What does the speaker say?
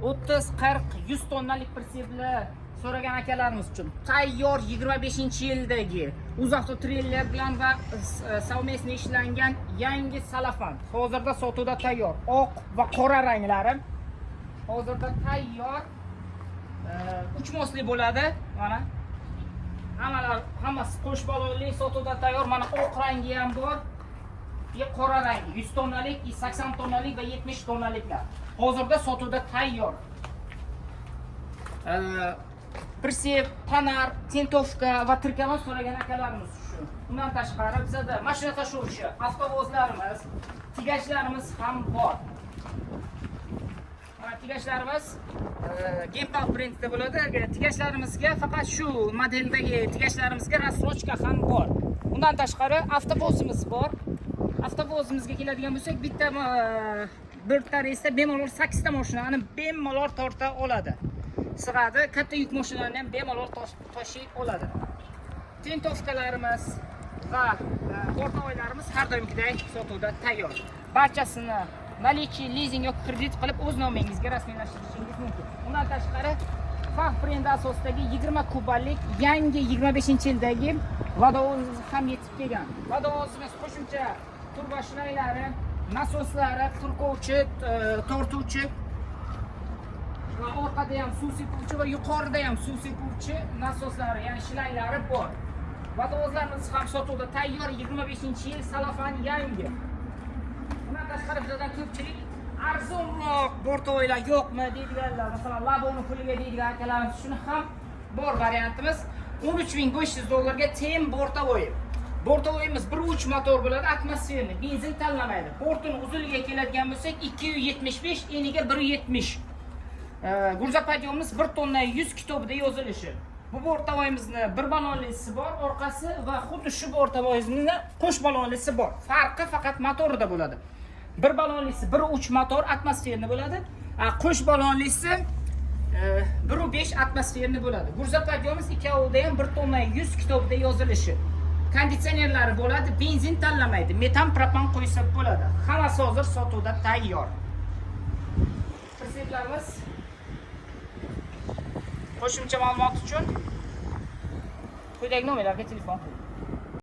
30, 40, 100 tonnalik pritsepli so'ragan akalarimiz uchun tayyor 25-yildagi UzAvto treyler bilan va savmesni ishlangan yangi salafan. Hozirda sotuvda tayyor. Oq va qora ranglari. Hozirda tayyor 3 mosli bo'ladi. Mana hammasi qo'sh balonli sotuvda tayyor. Mana oq rangi ham bor. Qora rangi 100 tonnalik, 80 tonnalik va 70 tonnaliklar. Hozirda sotuvda tayyor. Pritsep, panar, tentovka va tirkalon so'ragan akalarimiz shu. Undan tashqari bizda mashina tashuvchi avtovozlarimiz, tigachlarimiz ham bor. Mana tigachlarimiz Gempal brendida bo'ladi. Tigachlarimizga faqat shu modeldagi tigachlarimizga rassrochka ham bor. Undan tashqari avtovozimiz bor. Avtovozimizga keladigan bo'lsak, bitta bir reysda bemalol 8 ta mashinani bemalol torta oladi. Sig'adi, katta yuk mashinalarini ham bemalol tashiy oladi. Tentovkalarimiz va o'rtoqlarimiz har doimgidek sotuvda tayyor. Barchasini nalichi, lizing yoki kredit qilib o'z nomingizga rasmiylashtirishingiz mumkin. Undan tashqari Faf brendi asosidagi 20 kubalik yangi 25-yildagi vodovozimiz ham yetib kelgan. Vodovozimiz qo'shimcha turbo shinaylari, nasoslari, turkovchi, tortuvchi va orqada ham suv sepuvchi va yuqorida ham suv sepuvchi nasoslari, ya'ni shinaylari bor. Vodovozlarimiz ham sotuvda tayyor 25-yil salafan yangi. Bundan tashqari bizdan ko'pchilik arzonroq bortovoylar yo'qmi deydiganlar, masalan, laboni puliga deydigan akalarimiz shuni ham bor variantimiz. 13.500 dollarga tem bortovoy. Bortovoyimiz 1.3 motor bo'ladi, atmosferni, benzin tanlamaydi. Bortning uzunligiga keladigan bo'lsak 275, eniga 170. Gurza podiyomimiz 1 tonna 100 kitobida yozilishi. Bu bortovoyimizni bir balonlisi bor, orqasi va xuddi shu bortovoyimizni qo'sh balonlisi bor. Farqi faqat motorida bo'ladi. Bir balonlisi 1.3 motor atmosferni bo'ladi. Qo'sh balonlisi 1.5 atmosferni bo'ladi. Gurza podiyomimiz ikkovida ham 1 tonna 100 kitobida yozilishi. Konditsionerlari bo'ladi, benzin tanlamaydi, metan propan qo'ysa bo'ladi. Hammasi hozir sotuvda tayyor. Pritseplarimiz qo'shimcha ma'lumot uchun quyidagi nomerlarga telefon qiling.